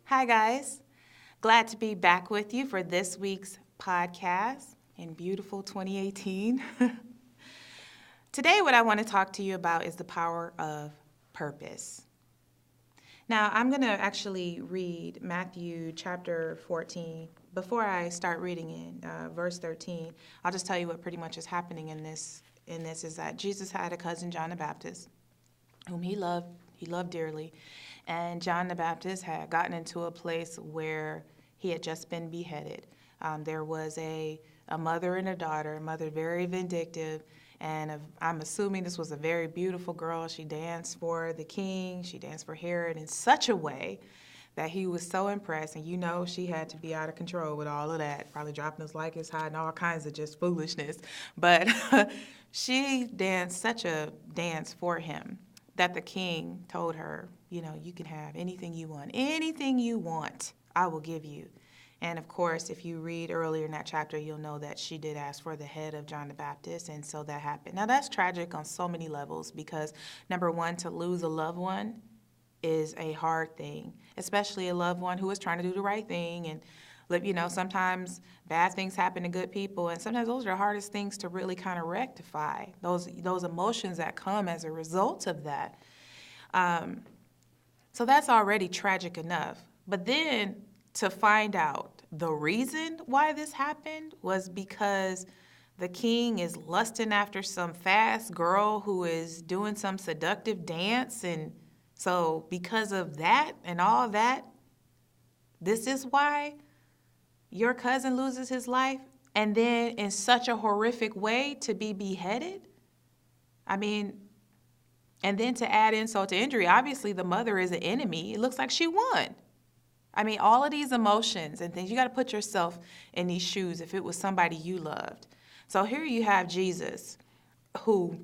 Hi, guys. Glad to be back with you for this week's podcast in beautiful 2018. Today, what I want to talk to you about is the power of purpose. Now, I'm going to actually read Matthew chapter 14. Before I start reading in verse 13, I'll just tell you what pretty much is happening in this. Is that Jesus had a cousin, John the Baptist, whom he loved dearly. And John the Baptist had gotten into a place where he had just been beheaded. There was a mother and a daughter, mother very vindictive, and I'm assuming this was a very beautiful girl. She danced for the king. She danced for Herod in such a way that he was so impressed. And you know she had to be out of control with all of that, probably dropping his like his high and all kinds of just foolishness. But she danced such a dance for him that the king told her, you can have anything you want, I will give you. And of course, if you read earlier in that chapter, you'll know that she did ask for the head of John the Baptist, and so that happened. Now, that's tragic on so many levels because, number one, to lose a loved one is a hard thing, especially a loved one who is trying to do the right thing. And, sometimes bad things happen to good people, and sometimes those are the hardest things to really kind of rectify, those emotions that come as a result of that. So that's already tragic enough. But then to find out the reason why this happened was because the king is lusting after some fast girl who is doing some seductive dance. And so because of that and all that, this is why your cousin loses his life. And then in such a horrific way to be beheaded. And then to add insult to injury, obviously the mother is an enemy. It looks like she won. All of these emotions and things, you got to put yourself in these shoes if it was somebody you loved. So here you have Jesus, who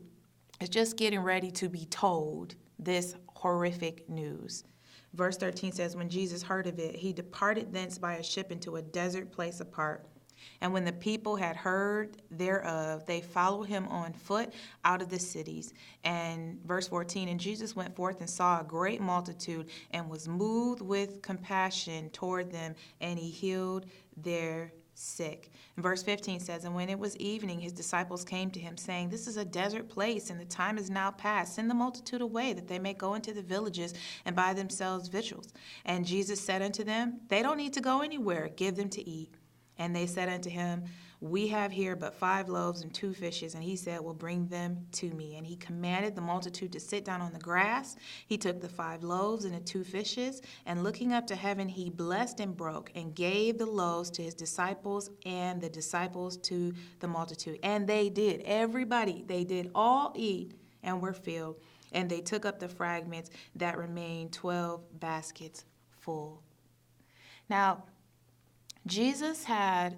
is just getting ready to be told this horrific news. Verse 13 says, when Jesus heard of it, he departed thence by a ship into a desert place apart. And when the people had heard thereof, they followed him on foot out of the cities. And verse 14, and Jesus went forth and saw a great multitude and was moved with compassion toward them, and he healed their sick. And verse 15 says, and when it was evening, his disciples came to him, saying, this is a desert place, and the time is now past. Send the multitude away, that they may go into the villages and buy themselves victuals. And Jesus said unto them, they don't need to go anywhere. Give them to eat. And they said unto him, we have here but 5 loaves and 2 fishes. And he said, well, bring them to me. And he commanded the multitude to sit down on the grass. He took the 5 loaves and the 2 fishes, and looking up to heaven, he blessed and broke and gave the loaves to his disciples, and the disciples to the multitude. And they did, everybody, they did all eat and were filled. And they took up the fragments that remained, 12 baskets full. Now, Jesus had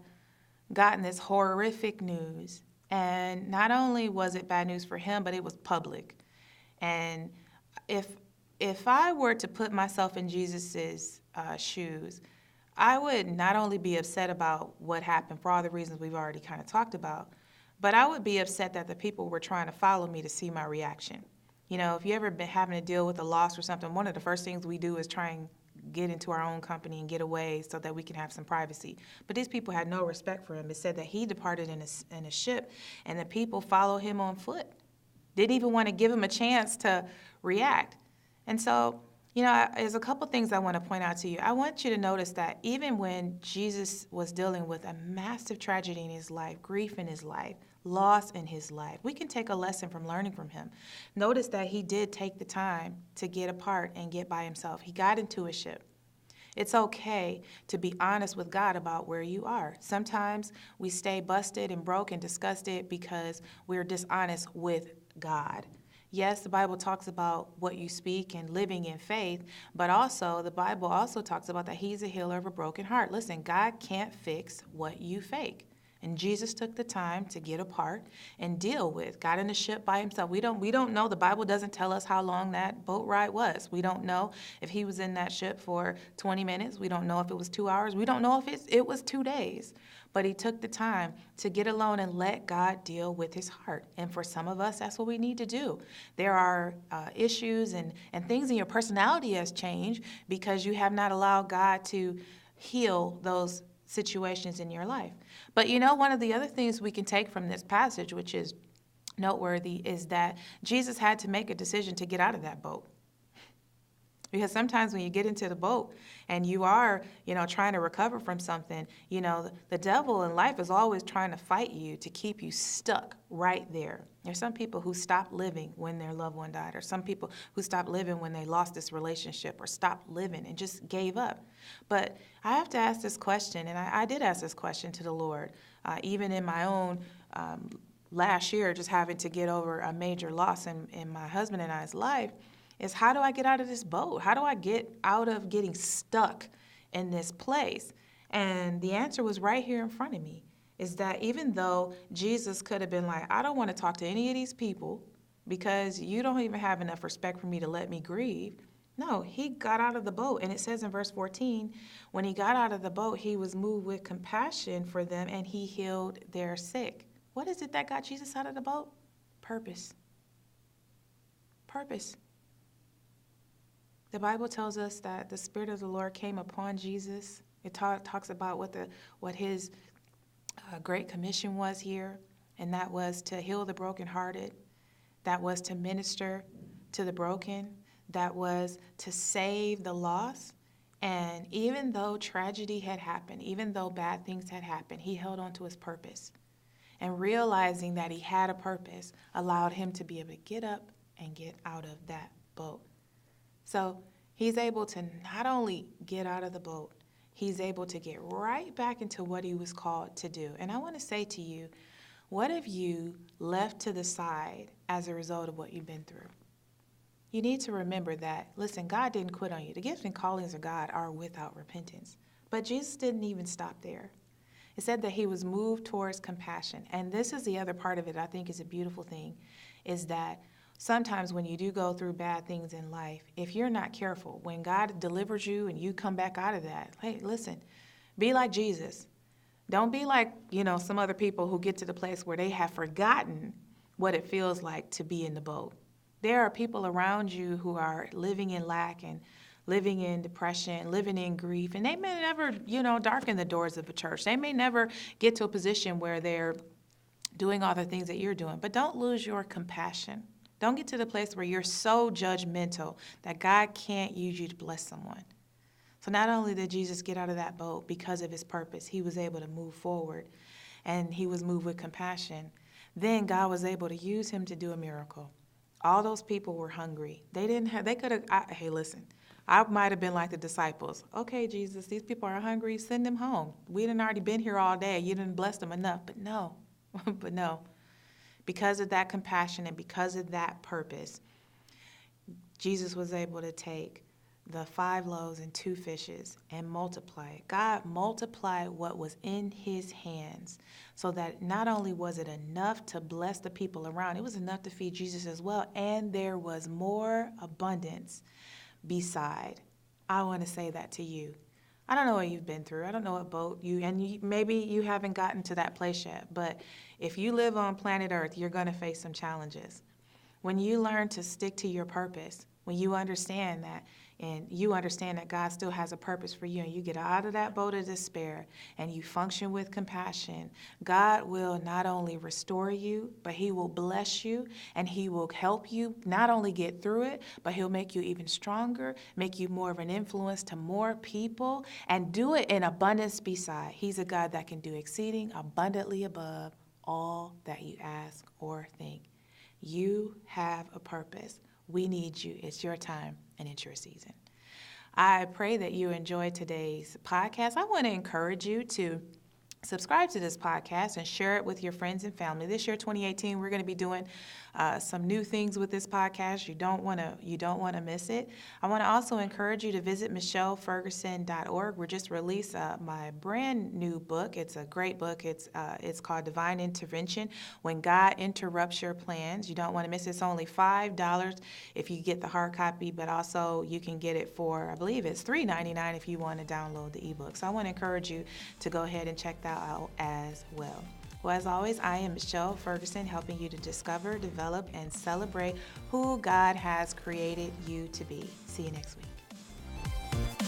gotten this horrific news, and not only was it bad news for him, but it was public. And if I were to put myself in Jesus's shoes, I would not only be upset about what happened for all the reasons we've already kind of talked about, but I would be upset that the people were trying to follow me to see my reaction. If you ever been having to deal with a loss or something, one of the first things we do is try and get into our own company and get away so that we can have some privacy. But these people had no respect for him. It said that he departed in a ship, and the people followed him on foot. Didn't even want to give him a chance to react. And so, there's a couple things I want to point out to you. I want you to notice that even when Jesus was dealing with a massive tragedy in his life, grief in his life, loss in his life, we can take a lesson from learning from him. Notice that he did take the time to get apart and get by himself. He got into a ship. It's okay to be honest with God about where you are. Sometimes we stay busted and broke and disgusted because we're dishonest with God. Yes, the Bible talks about what you speak and living in faith, but also the Bible also talks about that he's a healer of a broken heart. Listen, God can't fix what you fake. And Jesus took the time to get apart and deal with, got in the ship by himself. We don't know. The Bible doesn't tell us how long that boat ride was. We don't know if he was in that ship for 20 minutes. We don't know if it was 2 hours. We don't know if it was 2 days. But he took the time to get alone and let God deal with his heart. And for some of us, that's what we need to do. There are issues and things in your personality has changed because you have not allowed God to heal those situations in your life. But one of the other things we can take from this passage, which is noteworthy, is that Jesus had to make a decision to get out of that boat. Because sometimes when you get into the boat and you are, trying to recover from something, the devil in life is always trying to fight you to keep you stuck right there. There's some people who stopped living when their loved one died, or some people who stopped living when they lost this relationship, or stopped living and just gave up. But I have to ask this question, and I did ask this question to the Lord, even in my own last year, just having to get over a major loss in my husband and I's life. Is how do I get out of this boat? How do I get out of getting stuck in this place? And the answer was right here in front of me, is that even though Jesus could have been like, I don't want to talk to any of these people because you don't even have enough respect for me to let me grieve. No, he got out of the boat. And it says in verse 14, when he got out of the boat, he was moved with compassion for them and he healed their sick. What is it that got Jesus out of the boat? Purpose. Purpose. The Bible tells us that the Spirit of the Lord came upon Jesus. It talks about what his great commission was here, and that was to heal the brokenhearted, that was to minister to the broken, that was to save the lost. And even though tragedy had happened, even though bad things had happened, he held on to his purpose. And realizing that he had a purpose allowed him to be able to get up and get out of that boat. So he's able to not only get out of the boat, he's able to get right back into what he was called to do. And I want to say to you, what have you left to the side as a result of what you've been through? You need to remember that, listen, God didn't quit on you. The gifts and callings of God are without repentance. But Jesus didn't even stop there. It said that he was moved towards compassion. And this is the other part of it I think is a beautiful thing, is that sometimes when you do go through bad things in life, if you're not careful, when God delivers you and you come back out of that, hey, listen, be like Jesus. Don't be like, some other people who get to the place where they have forgotten what it feels like to be in the boat. There are people around you who are living in lack and living in depression, living in grief, and they may never, darken the doors of a church. They may never get to a position where they're doing all the things that you're doing, but don't lose your compassion. Don't get to the place where you're so judgmental that God can't use you to bless someone. So not only did Jesus get out of that boat because of his purpose, he was able to move forward, and he was moved with compassion. Then God was able to use him to do a miracle. All those people were hungry. Hey, listen, I might have been like the disciples. Okay, Jesus, these people are hungry. Send them home. We done already been here all day. You didn't bless them enough. But no. Because of that compassion and because of that purpose, Jesus was able to take the 5 loaves and 2 fishes and multiply it. God multiplied what was in his hands so that not only was it enough to bless the people around, it was enough to feed Jesus as well, and there was more abundance beside. I want to say that to you. I don't know what you've been through. I don't know what boat maybe you haven't gotten to that place yet, but if you live on planet Earth, you're going to face some challenges. When you learn to stick to your purpose, when you understand that, and you understand that God still has a purpose for you, and you get out of that boat of despair and you function with compassion, God will not only restore you, but he will bless you, and he will help you not only get through it, but he'll make you even stronger, make you more of an influence to more people, and do it in abundance beside. He's a God that can do exceeding abundantly above all that you ask or think. You have a purpose. We need you. It's your time and it's your season. I pray that you enjoyed today's podcast. I want to encourage you to subscribe to this podcast and share it with your friends and family. This year, 2018, we're going to be doing some new things with this podcast. You don't want to miss it. I want to also encourage you to visit michelleferguson.org. We just released my brand new book. It's a great book. It's called Divine Intervention: When God Interrupts Your Plans. You don't want to miss it. It's only $5 if you get the hard copy, but also you can get it for, I believe it's $3.99 if you want to download the ebook. So I want to encourage you to go ahead and check that out as well. Well, as always, I am Michelle Ferguson, helping you to discover, develop, and celebrate who God has created you to be. See you next week.